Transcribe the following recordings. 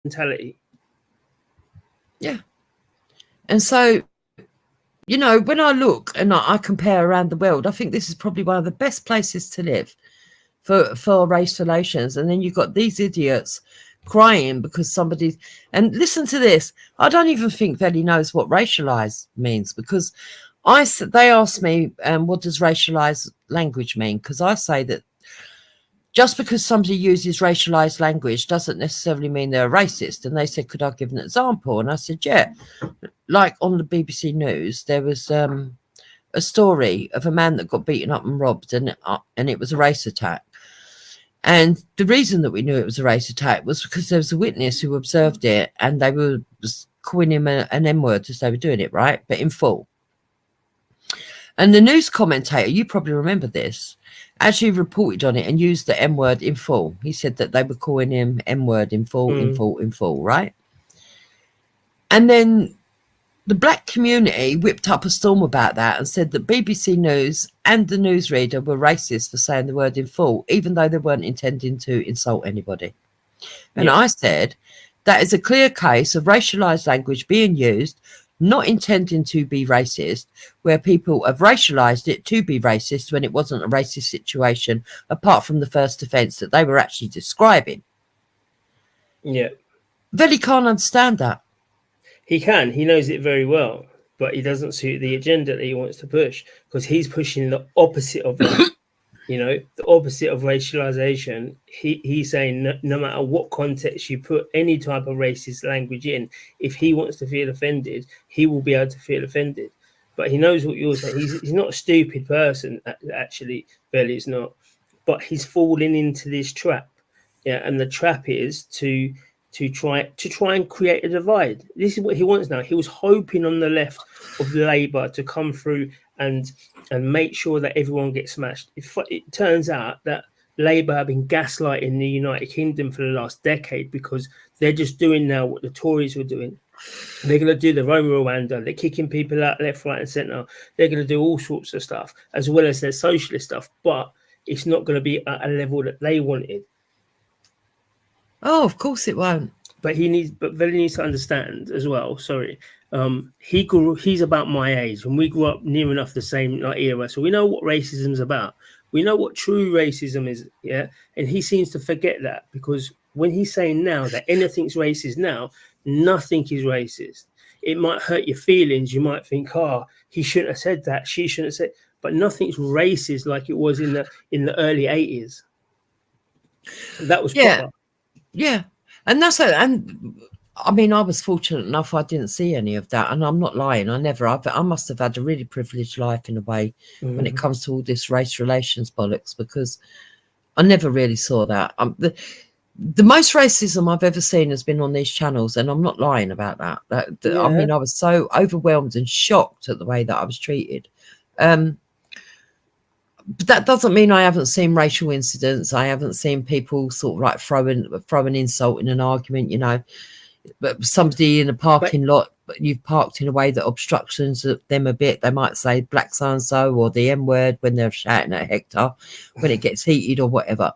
mentality. Yeah. And so, you know, when I look and I compare around the world, I think this is probably one of the best places to live for race relations. And then you've got these idiots crying because somebody, and listen to this, I don't even think that he knows what racialized means, because they asked me, what does racialized language mean? Because I say that just because somebody uses racialized language doesn't necessarily mean they're a racist. And they said, could I give an example? And I said, yeah. Like on the BBC News, there was a story of a man that got beaten up and robbed, and it was a race attack. And the reason that we knew it was a race attack was because there was a witness who observed it, and they were calling him an N-word as they were doing it, right? But in full. And the news commentator, you probably remember this, actually reported on it and used the M-word in full. He said that they were calling him M-word in full, in full, right? And then the black community whipped up a storm about that and said that BBC News and the newsreader were racist for saying the word in full, even though they weren't intending to insult anybody. And I said, that is a clear case of racialized language being used, not intending to be racist, where people have racialized it to be racist when it wasn't a racist situation, apart from the first offence that they were actually describing. Yeah. Veli can't understand that. He can. He knows it very well, but he doesn't suit the agenda that he wants to push, because he's pushing the opposite of that. You know, the opposite of racialization. He's saying no matter what context you put any type of racist language in, if he wants to feel offended, he will be able to feel offended. But he knows what you're saying. He's not a stupid person, actually. Veli is not. But he's falling into this trap. Yeah, and the trap is to try and create a divide. This is what he wants now. He was hoping on the left of Labour to come through and make sure that everyone gets smashed. It turns out that Labour have been gaslighting the United Kingdom for the last decade, because they're just doing now what the Tories were doing. They're going to do the Roma Rwanda. They're kicking people out left, right, and centre. They're going to do all sorts of stuff, as well as their socialist stuff. But it's not going to be at a level that they wanted. Oh, of course it won't. But Veli needs to understand as well. Sorry, he's about my age, and we grew up near enough the same era, so we know what racism is about. We know what true racism is, yeah. And he seems to forget that, because when he's saying now that anything's racist now, nothing is racist. It might hurt your feelings. You might think, he shouldn't have said that. She shouldn't have said. But nothing's racist like it was in the early 80s. That was proper. Yeah. And that's it. And I mean, I was fortunate enough I didn't see any of that, and I'm not lying. I must have had a really privileged life in a way when it comes to all this race relations bollocks, because I never really saw that. The most racism I've ever seen has been on these channels, and I'm not lying about that. I mean, I was so overwhelmed and shocked at the way that I was treated. But that doesn't mean I haven't seen racial incidents. I haven't seen people sort of like throwing insult in an argument, you know. But somebody in a parking lot, you've parked in a way that obstructions them a bit. They might say black so-and-so or the M-word when they're shouting at Hector when it gets heated or whatever.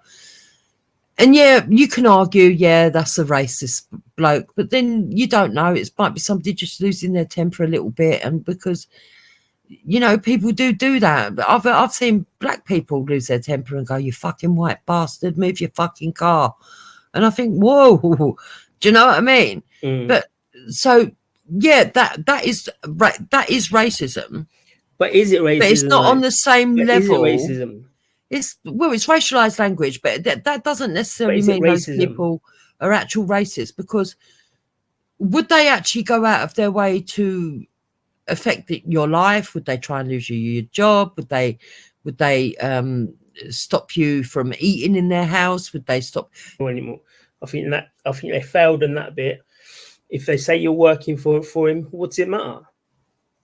And yeah, you can argue, that's a racist bloke. But then you don't know. It might be somebody just losing their temper a little bit. And because, you know, people do that. I've seen black people lose their temper and go, you fucking white bastard, move your fucking car. And I think, whoa, do you know what I mean? But so, that is racism. But is it racism? But it's not on the same level. Is it racism? It's racialized language, but that doesn't necessarily mean those people are actual racists, because would they actually go out of their way to affect your life? Would they try and lose you your job? Would they stop you from eating in their house? Would they stop anymore? I think they failed on that bit. If they say you're working for him, what's it matter?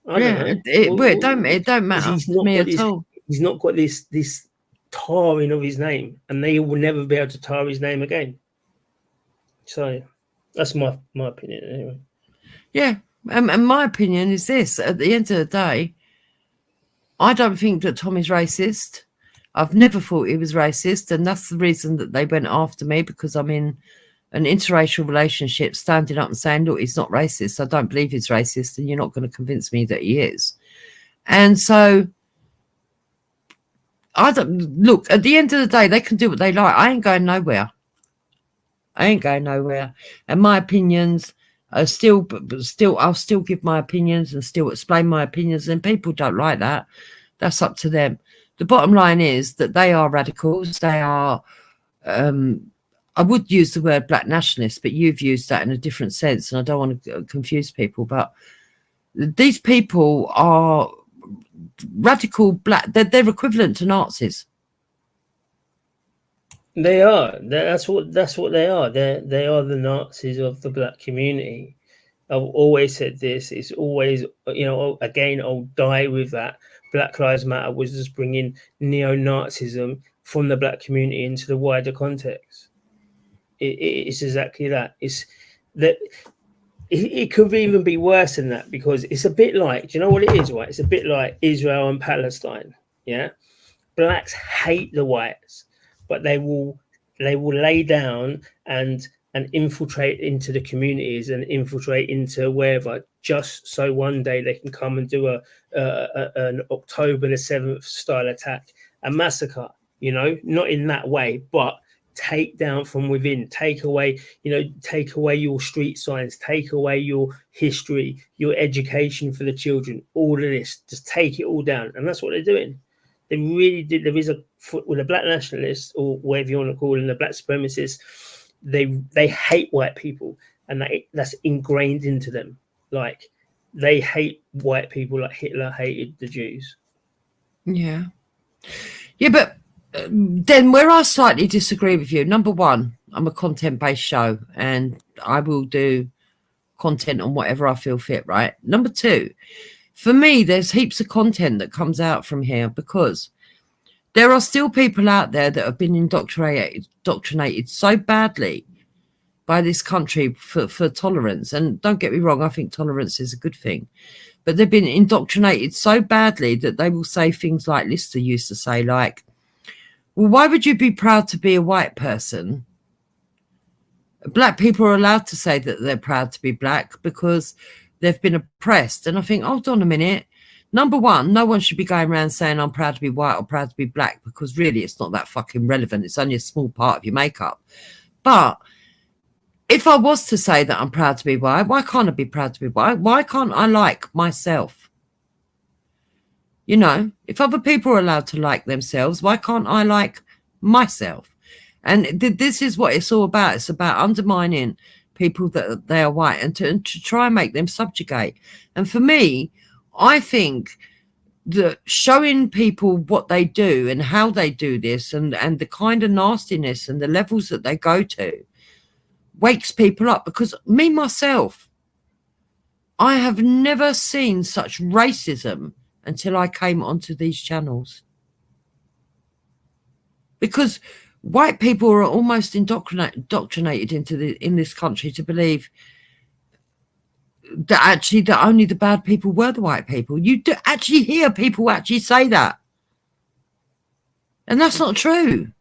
I don't know. It don't matter to me at all. He's not got this tarring of his name, and they will never be able to tar his name again. So that's my opinion anyway. Yeah. And my opinion is this: at the end of the day, I don't think that Tommy's racist. I've never thought he was racist, and that's the reason that they went after me, because I'm in an interracial relationship, standing up and saying, look, he's not racist. I don't believe he's racist, and you're not going to convince me that he is. And so I don't look, at the end of the day, they can do what they like. I ain't going nowhere. And my opinions are still, I'll still give my opinions and still explain my opinions. And people don't like that. That's up to them. The bottom line is that they are radicals. They are, I would use the word black nationalists, but you've used that in a different sense. And I don't want to confuse people, but these people are radical black. They're equivalent to Nazis. They are. That's what they are. They are the Nazis of the black community. I've always said this. It's always, again, I'll die with that. Black Lives Matter was just bringing neo-Nazism from the black community into the wider context. It's exactly that. It's that. It could even be worse than that, because it's a bit like, do you know what it is, right? It's a bit like Israel and Palestine. Yeah, blacks hate the whites, but they will lay down and infiltrate into the communities and infiltrate into wherever, just so one day they can come and do an October the 7th style attack, a massacre. Not in that way, but take down from within, take away your street signs, take away your history, your education for the children, all of this, just take it all down. And that's what they're doing. They really did. There is with the black nationalists, or whatever you want to call them, the black supremacists, they hate white people, and that's ingrained into them. Like, they hate white people like Hitler hated the Jews. Yeah, but then where I slightly disagree with you, number one, I'm a content-based show and I will do content on whatever I feel fit, right? Number two, for me, there's heaps of content that comes out from here, because there are still people out there that have been indoctrinated so badly by this country for tolerance. And don't get me wrong, I think tolerance is a good thing. But they've been indoctrinated so badly that they will say things like Lister used to say, like, well, why would you be proud to be a white person? Black people are allowed to say that they're proud to be black because they've been oppressed. And I think, hold on a minute. Number one, no one should be going around saying I'm proud to be white or proud to be black, because really it's not that fucking relevant. It's only a small part of your makeup. But if I was to say that I'm proud to be white, why can't I be proud to be white? Why can't I like myself? If other people are allowed to like themselves, why can't I like myself? And this is what it's all about. It's about undermining people that they are white, and to try and make them subjugate. And for me, I think that showing people what they do and how they do this, and the kind of nastiness and the levels that they go to, wakes people up. Because me, myself, I have never seen such racism until I came onto these channels. Because white people are almost indoctrinated in this country to believe that only the bad people were the white people. You do actually hear people actually say that. And that's not true.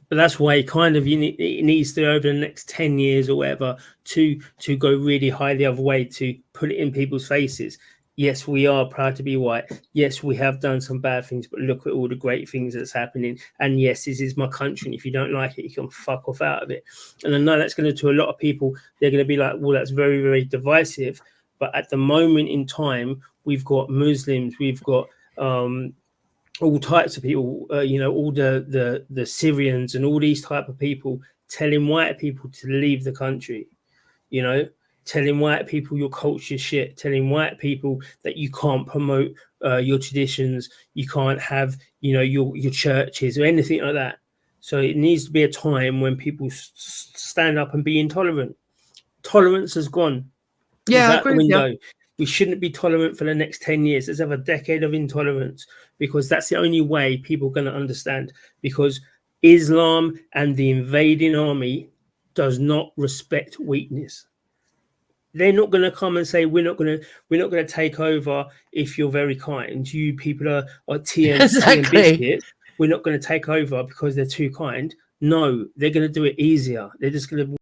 But that's why it needs to, over the next 10 years or whatever, to go really high the other way, to put it in people's faces. Yes, we are proud to be white. Yes, we have done some bad things, but look at all the great things that's happening. And yes, this is my country. And if you don't like it, you can fuck off out of it. And I know that's going to a lot of people, they're going to be like, well, that's very, very divisive. But at the moment in time, we've got Muslims, we've got all types of people, all the Syrians and all these type of people telling white people to leave the country, telling white people your culture shit, telling white people that you can't promote your traditions, you can't have, your churches or anything like that. So it needs to be a time when people stand up and be intolerant. Tolerance has gone. Yeah, I agree with you. We shouldn't be tolerant for the next 10 years. Let's have a decade of intolerance, because that's the only way people are going to understand. Because Islam and the invading army does not respect weakness. They're not going to come and say, we're not going to take over if you're very kind. You people are tea and biscuits. We're not going to take over because they're too kind. No, they're going to do it easier. They're just going to